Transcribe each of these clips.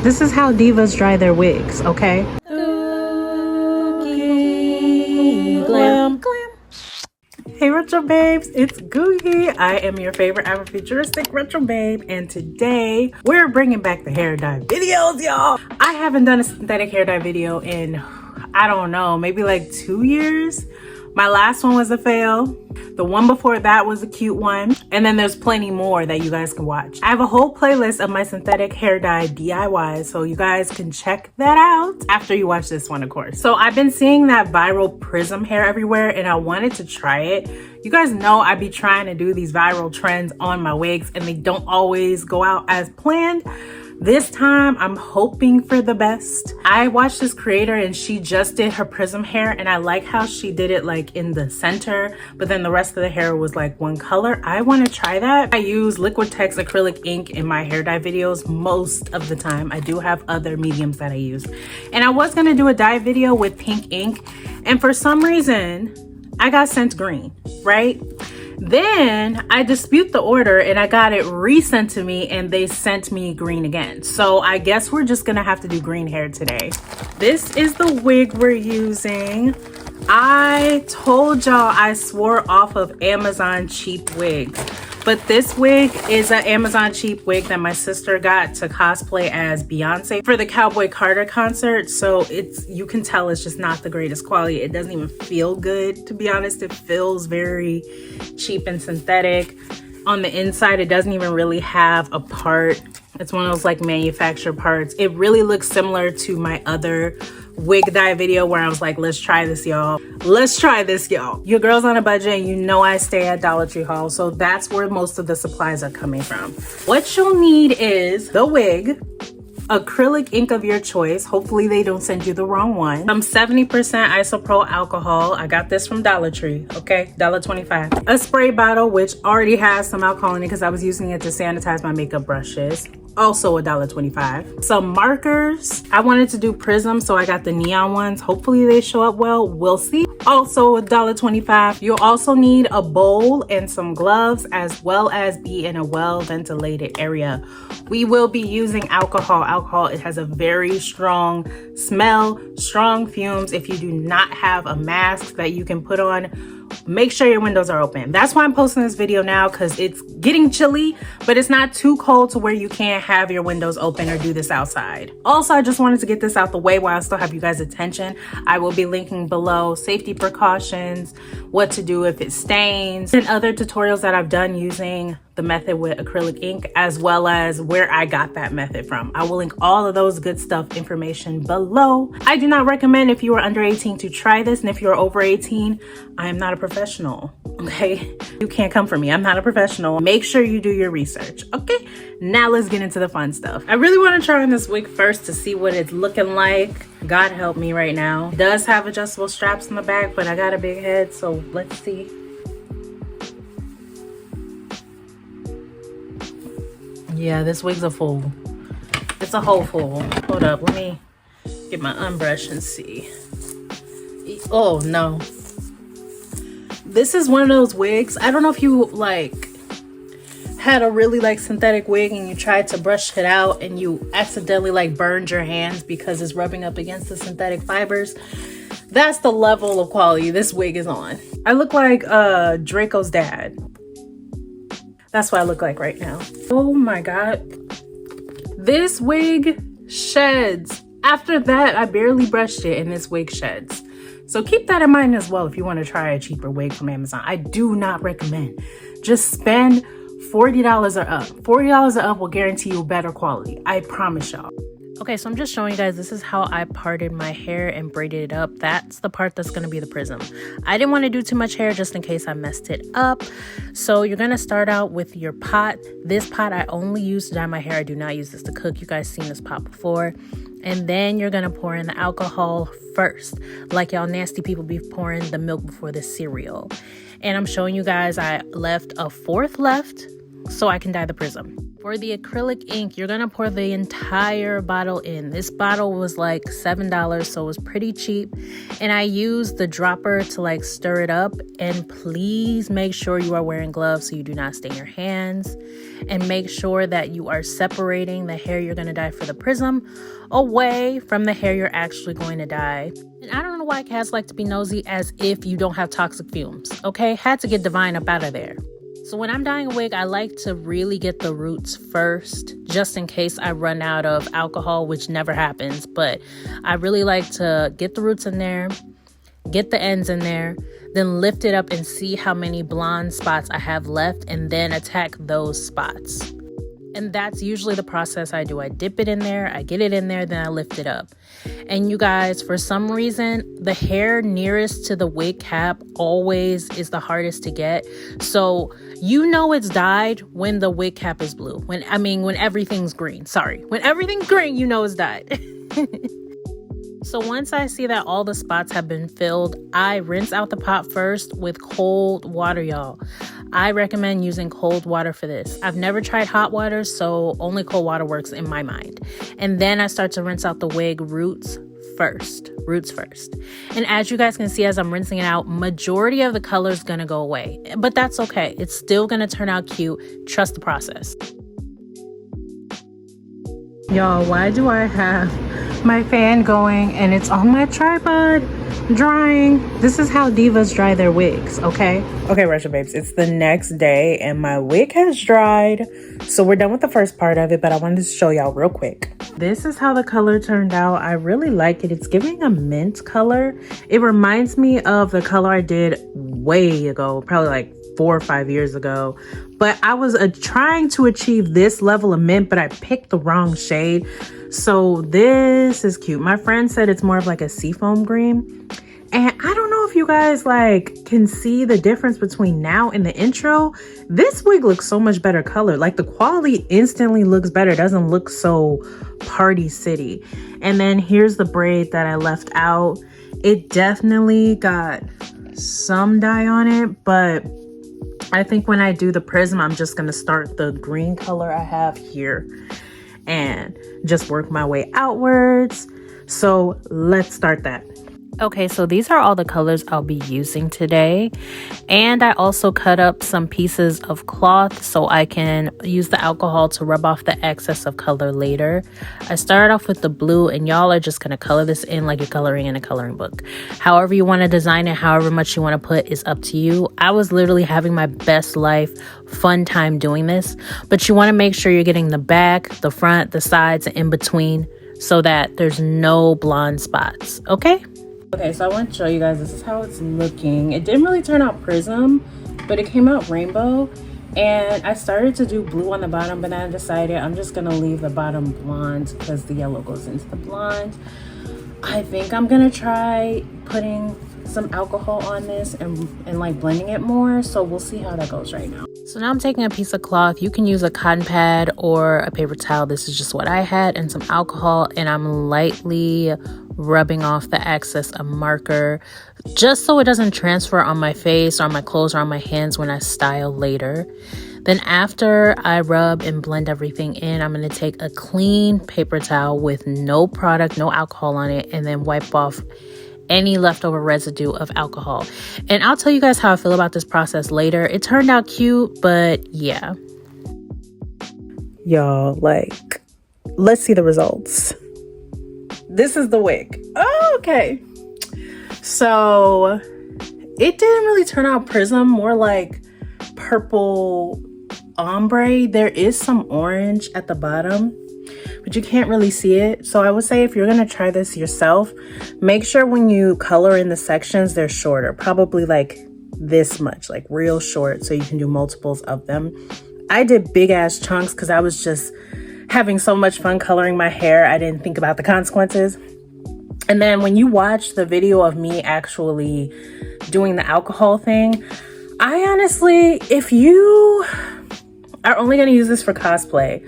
This is how divas dry their wigs, okay? Glam. Hey retro babes, it's GOOGii. I am your favorite Afrofuturistic retro babe, and today we're bringing back the hair dye videos, y'all. I haven't done a synthetic hair dye video in, I don't know, maybe like 2 years. My last one was a fail. The one before that was a cute one. And then there's plenty more that you guys can watch. I have a whole playlist of my synthetic hair dye DIYs, so you guys can check that out after you watch this one, of course. So I've been seeing that viral PRISM hair everywhere, and I wanted to try it. You guys know I be trying to do these viral trends on my wigs, and they don't always go out as planned. This time, I'm hoping for the best. I watched this creator and she just did her PRISM hair, and I like how she did it like in the center, but then the rest of the hair was like one color. I want to try that. I use Liquitex acrylic ink in my hair dye videos most of the time. I do have other mediums that I use. And I was going to do a dye video with pink ink, and for some reason, I got sent green, right? Then I dispute the order and I got it resent to me, and they sent me green again. So I guess we're just gonna have to do green hair today. This is the wig we're using. I told y'all I swore off of Amazon cheap wigs, but this wig is an Amazon cheap wig that my sister got to cosplay as Beyonce for the Cowboy Carter concert. So you can tell it's just not the greatest quality. It doesn't even feel good, to be honest. It feels very cheap and synthetic. On the inside, it doesn't even really have a part. It's one of those like manufactured parts. It really looks similar to my other wig dye video where I was like, let's try this, y'all. Let's try this, y'all. Your girl's on a budget, and you know I stay at Dollar Tree Haul, so that's where most of the supplies are coming from. What you'll need is the wig, acrylic ink of your choice. Hopefully they don't send you the wrong one. 70% isopropyl alcohol. I got this from Dollar Tree, okay? $1.25. A spray bottle, which already has some alcohol in it because I was using it to sanitize my makeup brushes. Also $1.25. Some markers. I wanted to do PRISM, so I got the neon ones. Hopefully they show up well. We'll see. Also $1.25. You'll also need a bowl and some gloves, as well as be in a well-ventilated area. We will be using alcohol. Alcohol, it has a very strong smell, strong fumes. If you do not have a mask that you can put on, make sure your windows are open. That's why I'm posting this video now, because it's getting chilly, but it's not too cold to where you can't have your windows open or do this outside. Also, I just wanted to get this out the way while I still have you guys' attention. I will be linking below safety precautions, what to do if it stains, and other tutorials that I've done using the method with acrylic ink, as well as where I got that method from. I will link all of those good stuff information below. I do not recommend, if you are under 18, to try this, and if you're over 18, I am not a professional, okay? You can't come for me. I'm not a professional. Make sure you do your research, okay? Now let's get into the fun stuff. I really want to try on this wig first to see what it's looking like. God help me right now. It does have adjustable straps in the back, but I got a big head, so let's see. Yeah, this wig's a fool. It's a whole fool. Hold up, let me get my unbrush and see. Oh no. This is one of those wigs. I don't know if you like had a really like synthetic wig and you tried to brush it out and you accidentally like burned your hands because it's rubbing up against the synthetic fibers. That's the level of quality this wig is on. I look like Draco's dad. That's what I look like right now. Oh my God. This wig sheds. After that, I barely brushed it and this wig sheds. So keep that in mind as well if you want to try a cheaper wig from Amazon. I do not recommend. Just spend $40 or up. $40 or up will guarantee you better quality. I promise y'all. Okay, so I'm just showing you guys, this is how I parted my hair and braided it up. That's the part that's going to be the PRISM. I didn't want to do too much hair just in case I messed it up. So you're going to start out with your pot. This pot I only use to dye my hair. I do not use this to cook. You guys seen this pot before. And then you're going to pour in the alcohol first. Like y'all nasty people be pouring the milk before the cereal. And I'm showing you guys I left a fourth left so I can dye the PRISM. For the acrylic ink, you're gonna pour the entire bottle in. This bottle was like $7, so it was pretty cheap. And I used the dropper to like stir it up. And please make sure you are wearing gloves so you do not stain your hands. And make sure that you are separating the hair you're gonna dye for the prism away from the hair you're actually going to dye. And I don't know why cats like to be nosy as if you don't have toxic fumes, okay? Had to get Divine up out of there. So when I'm dyeing a wig, I like to really get the roots first, just in case I run out of alcohol, which never happens. But I really like to get the roots in there, get the ends in there, then lift it up and see how many blonde spots I have left, and then attack those spots. And that's usually the process I do. I dip it in there, I get it in there, then I lift it up. And you guys, for some reason, the hair nearest to the wig cap always is the hardest to get. So you know it's dyed when the wig cap is blue. When everything's green. Sorry. When everything's green, you know it's dyed. So once I see that all the spots have been filled, I rinse out the pot first with cold water, y'all. I recommend using cold water for this. I've never tried hot water, so only cold water works in my mind. And then I start to rinse out the wig roots first. And as you guys can see, as I'm rinsing it out, majority of the color is gonna go away. But that's okay. It's still gonna turn out cute. Trust the process. Y'all, why do I have my fan going and it's on my tripod drying? This is how divas dry their wigs, okay? Okay, Retro Babes, it's the next day and my wig has dried. So we're done with the first part of it, but I wanted to show y'all real quick. This is how the color turned out. I really like it. It's giving a mint color. It reminds me of the color I did way ago, probably like 4 or 5 years ago. But I was trying to achieve this level of mint, but I picked the wrong shade. So this is cute. My friend said it's more of like a seafoam green. And I don't know if you guys like can see the difference between now and the intro. This wig looks so much better colored. Like the quality instantly looks better. It doesn't look so Party City. And then here's the braid that I left out. It definitely got some dye on it, but I think when I do the prism, I'm just going to start the green color I have here and just work my way outwards. So let's start that. Okay, so these are all the colors I'll be using today. And I also cut up some pieces of cloth so I can use the alcohol to rub off the excess of color later. I started off with the blue, and y'all are just going to color this in like you're coloring in a coloring book. However you want to design it, however much you want to put is up to you. I was literally having my best life, fun time doing this. But you want to make sure you're getting the back, the front, the sides, and in between so that there's no blonde spots, okay? Okay, so I want to show you guys, this is how it's looking. It didn't really turn out prism, but it came out rainbow. And I started to do blue on the bottom, but then I decided I'm just going to leave the bottom blonde because the yellow goes into the blonde. I think I'm going to try putting some alcohol on this and like blending it more. So we'll see how that goes right now. So now I'm taking a piece of cloth. You can use a cotton pad or a paper towel. This is just what I had, and some alcohol, and I'm lightly rubbing off the excess of marker just so it doesn't transfer on my face or on my clothes or on my hands when I style later. Then after I rub and blend everything in, I'm going to take a clean paper towel with no product, no alcohol on it, and then wipe off any leftover residue of alcohol. And I'll tell you guys how I feel about this process later. It turned out cute, but yeah. Y'all, like, let's see the results. This is the wig. Oh, okay. So it didn't really turn out prism, more like purple ombre. There is some orange at the bottom, but you can't really see it. So I would say if you're going to try this yourself, make sure when you color in the sections, they're shorter, probably like this much, like real short, so you can do multiples of them. I did big ass chunks because I was just having so much fun coloring my hair. I didn't think about the consequences. And then when you watch the video of me actually doing the alcohol thing, I honestly, if you are only going to use this for cosplay,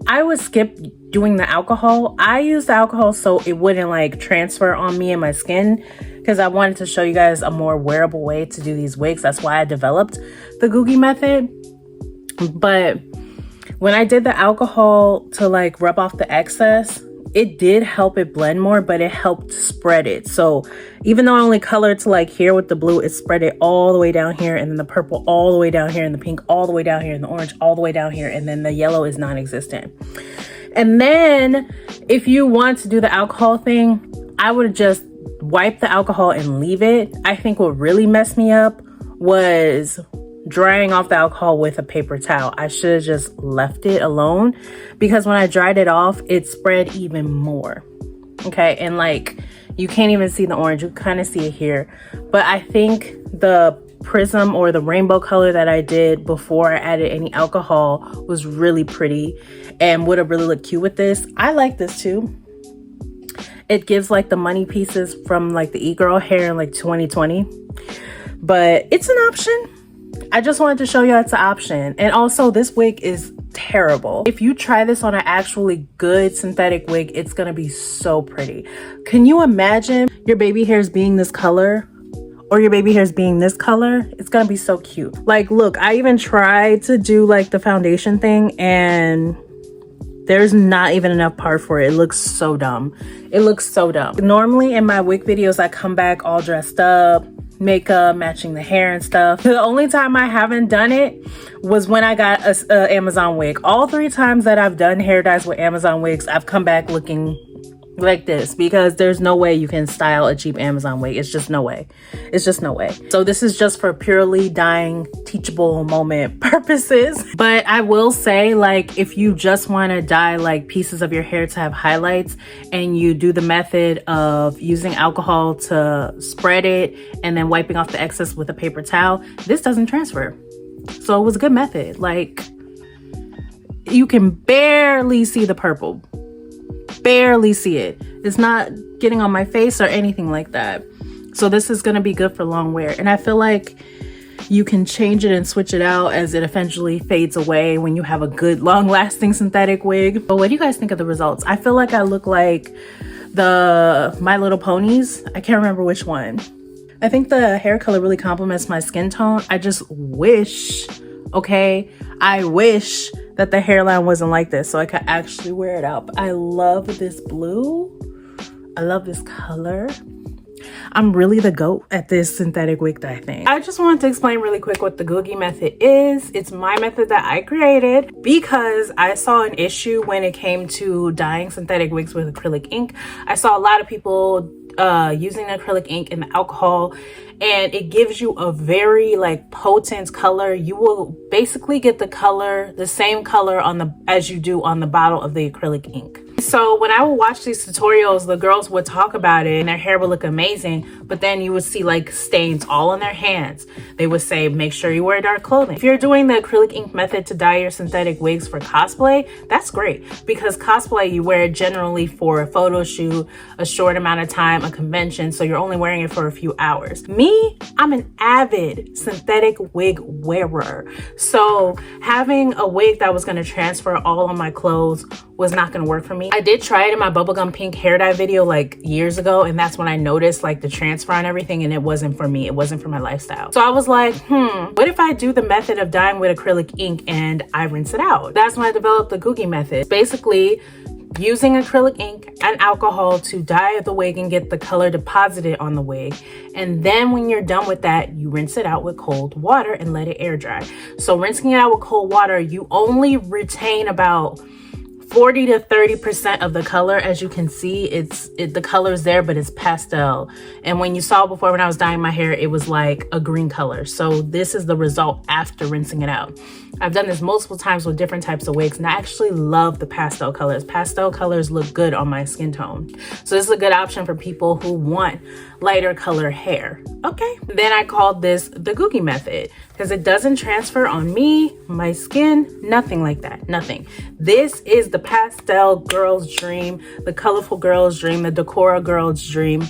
I would skip doing the alcohol. I use the alcohol so it wouldn't like transfer on me and my skin, because I wanted to show you guys a more wearable way to do these wigs. That's why I developed the GOOGii method. But When I did the alcohol to like rub off the excess, it did help it blend more, but it helped spread it. So even though I only colored to like here with the blue, it spread it all the way down here, and then the purple all the way down here, and the pink all the way down here, and the orange all the way down here, and then the yellow is non-existent. And then if you want to do the alcohol thing, I would just wipe the alcohol and leave it. I think what really messed me up was drying off the alcohol with a paper towel. I should have just left it alone, because when I dried it off, it spread even more. Okay, and like you can't even see the orange, you kind of see it here. But I think the prism or the rainbow color that I did before I added any alcohol was really pretty and would have really looked cute with this. I like this too. It gives like the money pieces from like the e-girl hair in like 2020, but it's an option. I just wanted to show you it's an option. And also this wig is terrible. If you try this on an actually good synthetic wig, it's gonna be so pretty. Can you imagine your baby hairs being this color, or your baby hairs being this color? It's gonna be so cute. Like, look, I even tried to do like the foundation thing, and there's not even enough part for it. It looks so dumb. It looks so dumb. Normally in my wig videos, I come back all dressed up, makeup, matching the hair and stuff. The only time I haven't done it was when I got a Amazon wig. All 3 times that I've done hair dyes with Amazon wigs, I've come back looking like this, because there's no way you can style a cheap Amazon wig. It's just no way. It's just no way. So this is just for purely dyeing teachable moment purposes. But I will say, like, if you just want to dye like pieces of your hair to have highlights, and you do the method of using alcohol to spread it and then wiping off the excess with a paper towel, this doesn't transfer. So it was a good method. Like, you can barely see the purple. Barely see it. It's not getting on my face or anything like that. So this is going to be good for long wear. And I feel like you can change it and switch it out as it eventually fades away when you have a good long lasting synthetic wig. But what do you guys think of the results? I feel like I look like the My Little Ponies. I can't remember which one. I think the hair color really complements my skin tone. I just wish, okay, I wish that the hairline wasn't like this so I could actually wear it out. But I love this blue. I love this color. I'm really the GOAT at this synthetic wig dye thing. I just wanted to explain really quick what the GOOGii method is. It's my method that I created because I saw an issue when it came to dyeing synthetic wigs with acrylic ink. I saw a lot of people using the acrylic ink and the alcohol, and it gives you a very like potent color. You will basically get the color, the same color on the as you do on the bottle of the acrylic ink. So when I would watch these tutorials, the girls would talk about it and their hair would look amazing, but then you would see like stains all on their hands. They would say, make sure you wear dark clothing. If you're doing the acrylic ink method to dye your synthetic wigs for cosplay, that's great, because cosplay, you wear it generally for a photo shoot, a short amount of time, a convention, so you're only wearing it for a few hours. Me, I'm an avid synthetic wig wearer. So having a wig that was going to transfer all on my clothes was not going to work for me. I did try it in my bubblegum pink hair dye video like years ago, and that's when I noticed like the transfer on everything, and it wasn't for me. It wasn't for my lifestyle. So I was like, what if I do the method of dyeing with acrylic ink and I rinse it out? That's when I developed the GOOGii method. Basically, using acrylic ink and alcohol to dye the wig and get the color deposited on the wig. And then when you're done with that, you rinse it out with cold water and let it air dry. So rinsing it out with cold water, you only retain about 40 to 30% of the color. As you can see, the color is there, but it's pastel. And when you saw before when I was dyeing my hair, it was like a green color. So this is the result after rinsing it out. I've done this multiple times with different types of wigs, and I actually love the pastel colors. Pastel colors look good on my skin tone. So this is a good option for people who want lighter color hair. Okay, then I called this the GOOGii method because it doesn't transfer on me, my skin, nothing like that, nothing. This is the pastel girl's dream, the colorful girl's dream, the decora girl's dream.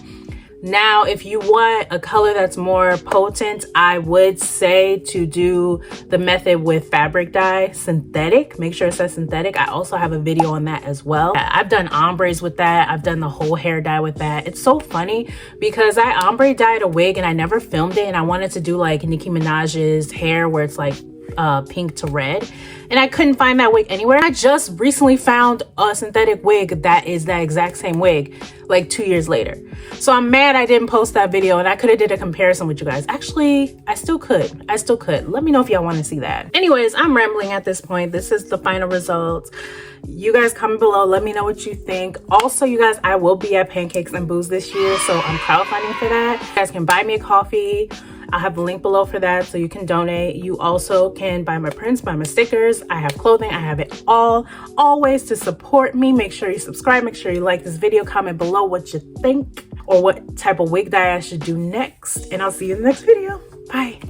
Now, if you want a color that's more potent, I would say to do the method with fabric dye, synthetic. Make sure it says synthetic. I also have a video on that as well. I've done ombres with that. I've done the whole hair dye with that. It's so funny because I ombre dyed a wig and I never filmed it, and I wanted to do like Nicki Minaj's hair where it's like pink to red, and I couldn't find that wig anywhere. I just recently found a synthetic wig that is that exact same wig like 2 years later. So I'm mad I didn't post that video, and I could have did a comparison with you guys. Actually, I still could. Let me know if y'all want to see that. Anyways, I'm rambling at this point. This is the final results. You guys comment below, let me know what you think. Also, you guys, I will be at Pancakes and Booze this year, so I'm crowdfunding for that. You guys can buy me a coffee. I'll have the link below for that, so you can donate. You also can buy my prints, buy my stickers. I have clothing, I have it all. Always to support me, make sure you subscribe, make sure you like this video, comment below what you think or what type of wig dye I should do next, and I'll see you in the next video. Bye.